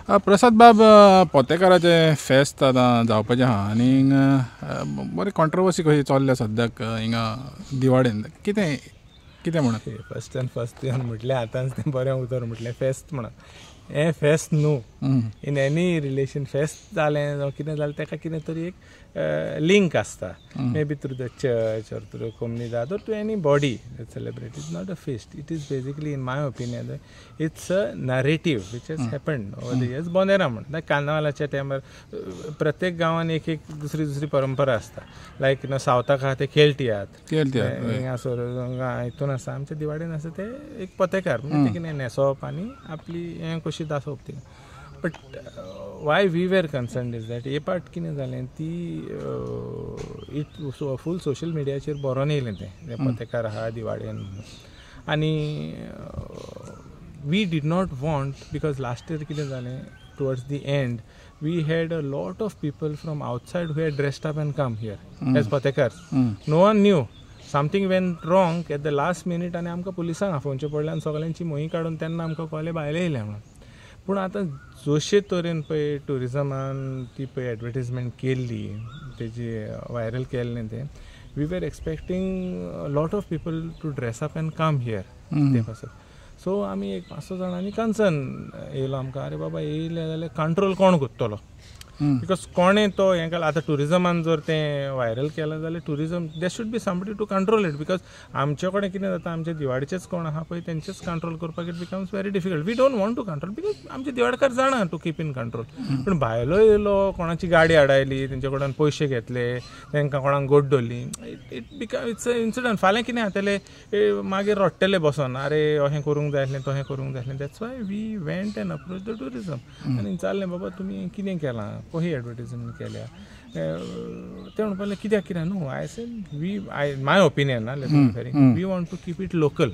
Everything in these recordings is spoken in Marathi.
प्रसाद बाब, पोतेकाराचें फेस्त आतां जावपाचें आहा आनी बरी कॉन्ट्रोवर्सी कशी चल्ल्या सद्याक हिंगा दिवाळेन. कितें कितें म्हणत फर्स्ट एंड फर्स्ट म्हटलें आतांच तें बरें उतर म्हटलें फेस्त म्हणून. हें फेस्त न्हू. इन एनी रिलेशन फेस्त जालें जावं कितें जालें ताका कितें तरी एक लिंक आसता. May be through the church or through community or to any body that celebrates. It's not a feast. It is basically, in my opinion, it's a narrative which has happened over the years. बोनेरा म्हणून कार्नावालाच्या टायमार प्रत्येक गांवान एक एक दुसरी परंपरा आसता. लायक सावथाक आहा ते खेळटियात हितून आसा आमच्या दिवाळेन आसा ते एक पोतेकार म्हणजे ते कितें न्हेसोवप आनी आपली हें कशी दाखोवप ती. But why we were concerned is that हे पार्ट कितें जालें ती फूल सोशल मिडियाचेर बरोवन येयलें तें पोतेकार आहा दिवाळेन. आनी we did not want because last year कितें जालें towards the end we had a lot of people from outside who had dressed up and come here as potekars. No one knew. Something went wrong at the last minute आनी आमकां पुलिसांक आफोवचें पडलें आनी सगळ्यांची मोही काडून तेन्ना आमकां कळलें भायले येयले म्हणून. पूण आतां जशे तरेन पळय टुरिजमान ती पळय एडवर्टिजमेंट केल्ली तेजी वायरल केल्लें तें we were expecting lot of people to dress up and come here ते पासून. सो आमी एक 5-6 जाणांनी कन्सर्न येयलो आमकां अरे बाबा येयले जाल्यार कंट्रोल कोण करतलो. बिकॉज कोणें तो हें केलां आतां टुरिजमान जर तें वायरल केलां जाल्यार tourism they should be somebody to control it. Because आमचे कडेन कितें जाता आमचे दिवाळेचेच कोण आहा पळय तेंचेच कंट्रोल करपाक it becomes very difficult. We don't want to control because आमचे दिवाळकार जाणा टू कीप इन कंट्रोल. पूण भायलो येयलो कोणाची गाडी हाडायली तेंचे कडल्यान पयशे घेतले तांकां कोणाक गोड दवरली इट्स अ इन्सिडंट. फाल्यां कितें जातलें मागीर रडटले बसोन अरे अशें करूंक जाय आसलें तशें करूंक जाय आसलें. That's why we went and approach the tourism आनी विचारलें बाबा तुमी कितें केलां कशी एडवर्टिजमेंट केल्या ते म्हणपाक कित्याक कितें न्हू. I said my opinion we want to keep it local.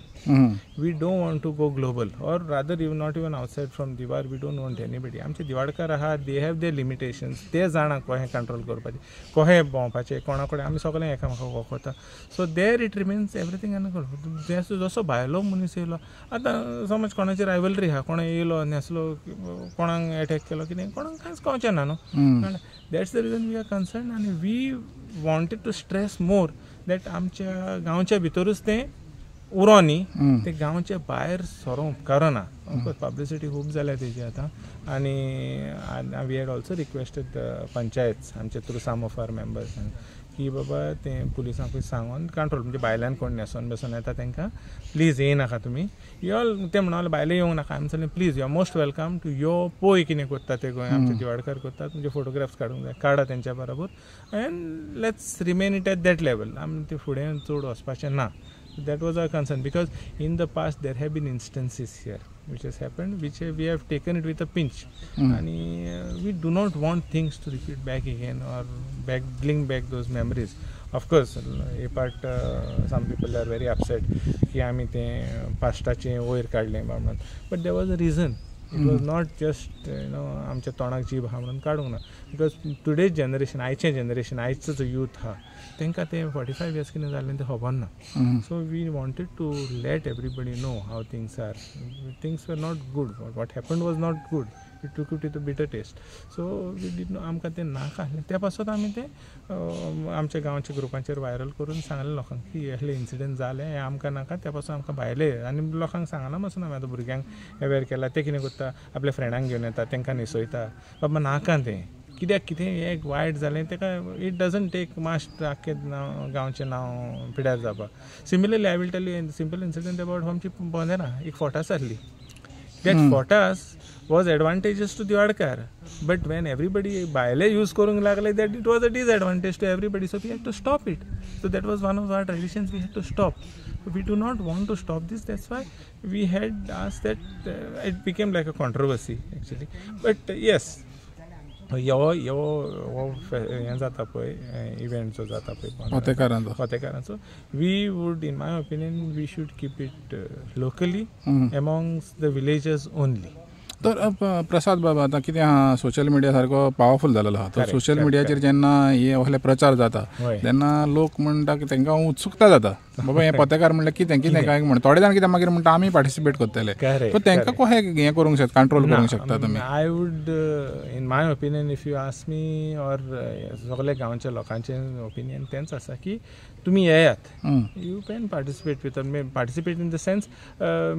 We don't want to go global or rather not even outside from Divar. We don't want anybody. आमचे दिवाडकार आहा दे हॅव देर लिमिटेशन्स. ते जाणा कशें कंट्रोल करपाचें कशें भोंवपाचें कोणा कडेन आमी सगळें एकामेकाक वळखता. So there it remains everything under. जसो भायलो मनीस येयलो आतां समज कोणाची रायवलरी आहा कोणें येयलो न्हेसलो कोणाक एटॅक केलो कितें कोणाक कांयच कळचें ना न्हू. That's the reason we are concern आनी we wanted to stress more that आमच्या गांवच्या भितरूच तें उरो न्ही ते गांवच्या भायर सरोंक उपकारना. पब्लिसिटी खूब जाल्या तेजी आतां. आनी we had also requested panchayat आमचे through some of our members की बाबा तें पुलिसांकूय सांगून कंट्रोल म्हणजे भायल्यान कोण न्हेसोन बेसोन येता तांकां प्लीज येयनाका तुमी यो. ते म्हणून भायले येवंक नाका. आमी सांगलें please you are most welcome to यो पळय कितें करता ते गोंय आमचे दिवाडकार करतात तुमचे फोटोग्राफ्स काडूंक जाय काडा तेंच्या बरोबर end let's remain it at that level. आमी ते फुडें चड वचपाचें ना. That was our concern because in the past there have been instances here which has happened which we have taken it with a pinch and we do not want things to repeat back again or bring back those memories. Of course a part some people are very upset ki ami te pastache वयर काडले म्हणून but there was a reason. It was not just आमच्या तोंडाक जीब आहा म्हणून काडूंक ना. बिकॉज टुडेज जनरेशन आयचें जनरेशन आयचो जो यूथ आहा तांकां तें 45 years कितें जालें तें खबर ना. So we wanted to let everybody know how things are. Things were not good. What happened was not good. It took it with a bitter taste. So we did no आमकां तें नाका आसलें. त्या पासून आमी तें आमच्या गांवच्या ग्रुपांचेर वायरल करून सांगलें लोकांक की असलें इन्सिडंट जालें हें आमकां नाका. त्या पासून आमकां भायले आनी लोकांक सांगना पासून आमी आतां भुरग्यांक अवेर केला. ते कितें करता आपल्या फ्रेंडांक घेवन येता तांकां न्हेसयता बाबा नाका तें कित्याक कितें एक वायट जालें ताका इट डजंट टेक मास्ट आख्खें गांवचें नांव पिड्यार जावपाक. Similarly I will tell you simple incident about आमची बोंदेरा एक फोटास आहली. दॅट फोटास was advantageous to Diwadkar but when everybody भायले use करूंक लागले that it was a disadvantage to everybody so we had to stop it. So that was one of our traditions we had to stop. We do not want to stop this. That's why we had asked that it became like a controversy actually but yes हें जाता पळय इव्हेंट जो जाता पळय पोतेकारांचो we would in my opinion we should keep it locally amongst the villagers only. तर प्रसाद बाबा आतां कितें आहा सोशल मिडिया सारको पावरफूल जालेलो आहा तर सोशल मिडियाचेर जेन्ना हे असले प्रचार जाता तेन्ना लोक म्हणटा की तांकां उत्सुकता जाता बाबा हें पत्रकार म्हणल्यार कितें कितें काय म्हण थोडे जाण कितें मागीर म्हणटा आमी पार्टिसिपेट करतले सो तांकां कशें हें करूंक शकता कंट्रोल करूंक शकता तुमी I would in my opinion if you ask me or सगळ्या गांवच्या लोकांचें ओपिनियन तेंच आसा की तुमी येयात you can participate with participate in the sense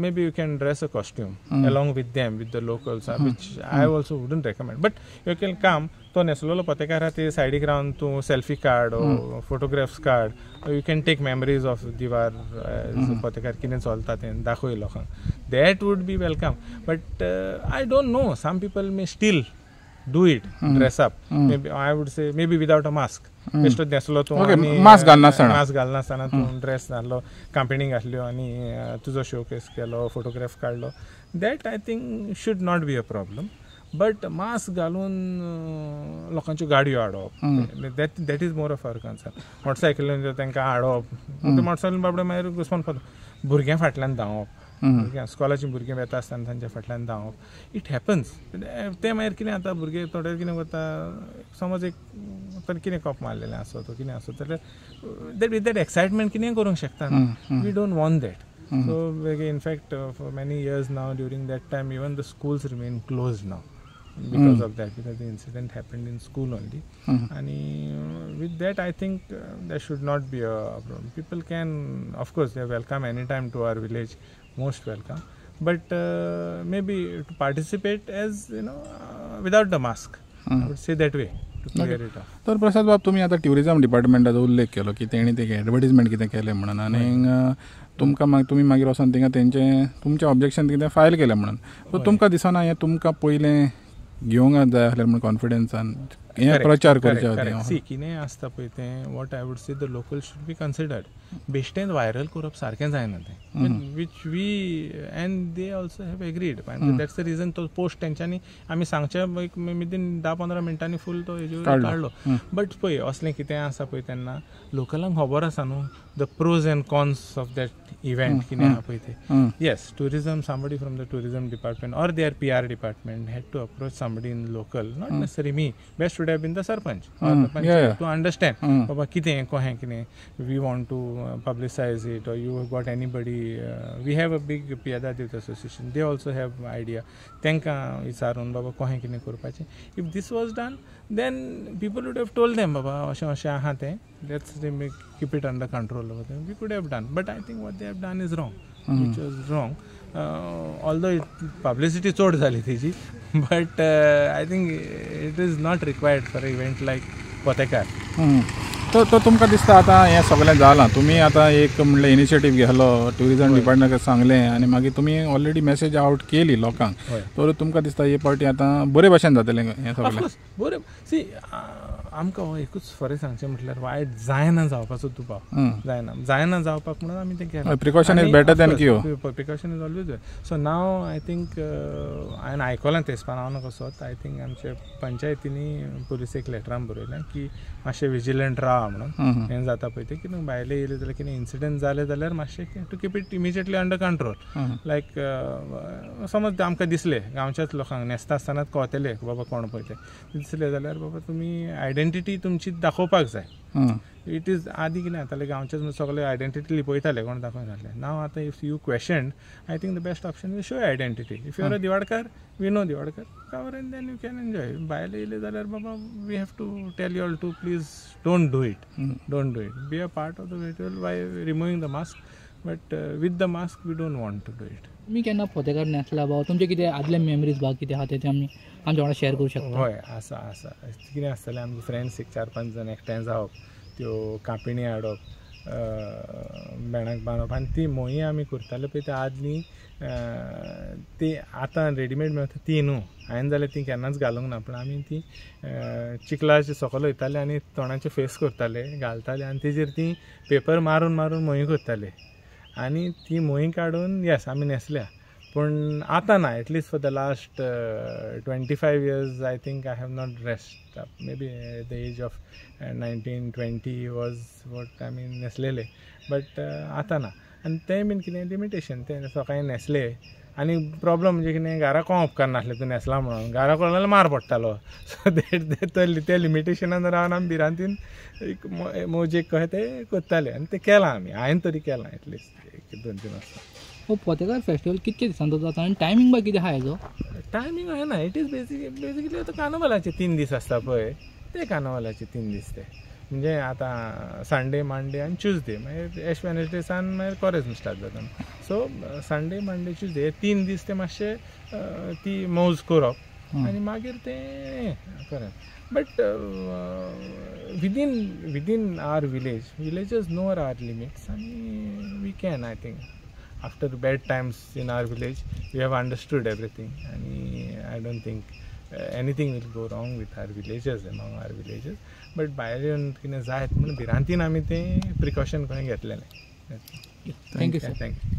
maybe you can dress a costume along with them, with the locals, which I also wouldn't recommend. But you can come, तो नेसलेलो पत्रकार आहा ते सायडीक रावन तूं सेल्फी काड ओ फोटोग्राफ्स काड you can take memories of Diwar पत्रकार कितें चलता तें दाखय लोकांक that would be welcome but I don't know some people may still do it, dress up. Maybe I would say maybe without a mask. बेश्टो नेसलो तूं आनी मास्क घालनासतना तूं ड्रेस घाल्लो कंपनी घातल्यो आनी तुजो शोकेस केलो फोटोग्राफ काडलो that I think should not be a problem but mask घालून लोकांच्यो गाडयो हाडप that is more of our concern मोटरसायकलीन तांकां हाडप मोटरसायकलीन बाबडे मागीर घुसपोन पडटा भुरग्यां फाटल्यान धांवप भुरग्यां स्कॉलाची भुरगीं येता आसतना तांच्या फाटल्यान धांवप इट हॅपन्स ते मागीर कितें जाता भुरगे थोडे कितें करता समज एक कितें कॉप मारलेलें आसत तो कितें आसत जाल्यार विथ दॅट एक्सायटमेंट कितें करूंक शकता we don't want that so in fact for many years now during that time even the schools remain closed now because of that, because the incident happened in school only. And with that I think there should not be a problem. People can, of course they are welcome anytime to our village, most welcome, but maybe to participate as without the mask, I would say that way to clear it off. तर प्रसाद बाब तुम्ही आता टुरिझम डिपार्टमेंटाचो उल्लेख केलो की तेणी ते एडवर्टिजमेंट कितें केलें म्हणून आनी तुम्ही मागीर वचून थिंगा तुमचें ऑब्जेक्शन कितें फायल केलें म्हणून सो तुमकां दिसना हें तुमकां पयलें घेवंक जाय आसलें म्हणून कॉन्फिडन्सान हें प्रचार करचे सी कितें आसता पळय तें what I would say the local should be considered बेश्टेंच व्हायरल करप सारकें जायना तें which we and they also have agreed that's the reason तो पोस्ट तेंच्यांनी आमी सांगचे विदीन 10-15 मिनटांनी फूल तो हेजेर काडलो बट पळय असलें कितें आसा पळय तेन्ना लोकलांक खबर आसा न्हू the pros and cons of that event कितें आहा पळय तें yes tourism somebody from the tourism department or their PR department had to approach somebody in local, not necessarily me, best would have been the sarpanch or the panchayat to understand baba kiteं kohen kiteं we want to publicize it or you got anybody we have a big Piyadatit association, they also have idea तांकां विचारून बाबा कोहें कितें करपाचें if this was done then people would have told them baba अशें अशें आहा तें let's keep it under control over them we could have done but I think what they have done is wrong which was wrong although publicity चड जाली तेजी but I think it is not required for an event like Potekar. तो तुमकां दिसता आतां हें सगळें जालां तुमी आतां एक म्हणल्यार इनिशिएटीव घेतलो टुरिझम डिपार्टमेंटाक सांगलें आनी मागीर तुमी ऑलरेडी मेसेज आउट केली लोकांक तर तुमकां दिसता हे पावटी आतां बरे भशेन जातलें हें सगळें बरें सी आमकां एकूच फरें सांगचें म्हटल्यार वायट जायना जावपाचो दुबाव जायना जावपाक म्हणून आमी तें केलें precaution is better than cure precaution is always so now I think हांवें आयकलां तेसपान हांव नकळो सोत आय थिंक आमच्या पंचायतींनी पुलिसेक लेटरान बरयलें की मातशें विजिलंट राव म्हणून हें जाता पळय तें कितें भायले येयले जाल्यार कितें इन्सिडंट जाले जाल्यार मातशें to keep it immediately under control like समज आमकां दिसलें गांवच्याच लोकांक न्हेसता आसतनाच कळटलें बाबा कोण पळय तें दिसलें जाल्यार बाबा तुमी आयडेंटिटी तुमची दाखोवपाक जाय इट इज आदी कितें जातालें गांवचेच सगळे आयडेंटिटी लिपयताले कोण दाखयनासले नाव आतां if you question I think the best option is show identity if you are a दिवाडकार वी नो दिवाडकर cover and then you can enjoy भायले येयले जाल्यार बाबा we have to tell you all to please don't do it be a part of the ritual by removing the mask but with the mask we don't want to do it तुमी केन्ना पोतेकार न्हेसला बाबा तुमचे कितें आदले मेमरीज बा कितें आहा ते आमी आमच्या वांगडा शेअर करूं शकता हय आसा कितें आसतलें आमचे फ्रेंड्स 4-5 जाण एकठांय जावप त्यो कापिणी हाडप बेणाक बांदप आनी ती मोही आमी करताले पळय ते आदली ती आतां रेडीमेड मेळटा ती न्हू हांवें जाल्यार ती केन्नाच घालूंक ना पूण आमी ती चिखलाचे सकयल वयताले आनी तोंडाचे फेस करताले घालताले आनी तेजेर ती पेपर मारून मारून मोही करताले आनी ती मोही काडून येस आमी न्हेसल्या पूण आतां ना at least for the last 25 years I think I have not dressed up maybe at the age of 19-20 was what आमी न्हेसलेले बट आतां ना आनी तें बीन कितें लिमिटेशन तें सकाळीं न्हेसले आनी प्रॉब्लम म्हणजे कितें घरा कोण उपकार नासलें तूं न्हेसला म्हणून घरा कोण जाल्यार मार पडटालो सो ते लिमिटेशनान रावन आमी भिरांतीन एक मौजेक कशें तें करताले आनी तें केलां आमी हांवें तरी केलां एटलिस्ट 1-2 वर्सां. हो पोतेकार फेस्टिवल कितके दिसांचो जाता आनी टायमींग बाय कितें आहा हेजो? टायमींग अशें ना, इट इज बेसिकली आतां कार्नवलाचे 3 दीस आसता पळय ते कार्नवलाचे 3 दीस ते म्हणजे आतां संडे मंडे आनी ट्युजडे मागीर एश वेनसडे सान मागीर कोरेजम स्टार्ट जाता. सो संडे मंडे ट्युजडे हे 3 दीस ते मातशे ती मौज करप आनी मागीर तें करप. But within our villagers know our limits आनी we can I think after bad times in our village we have understood everything and I don't think anything will go wrong with our villagers among our villagers. But भायर येवन कितें जायत म्हण भिरांतीन आमी तें प्रिकॉशन कशें घेतलेलें. Thank you sir. थँक्यू.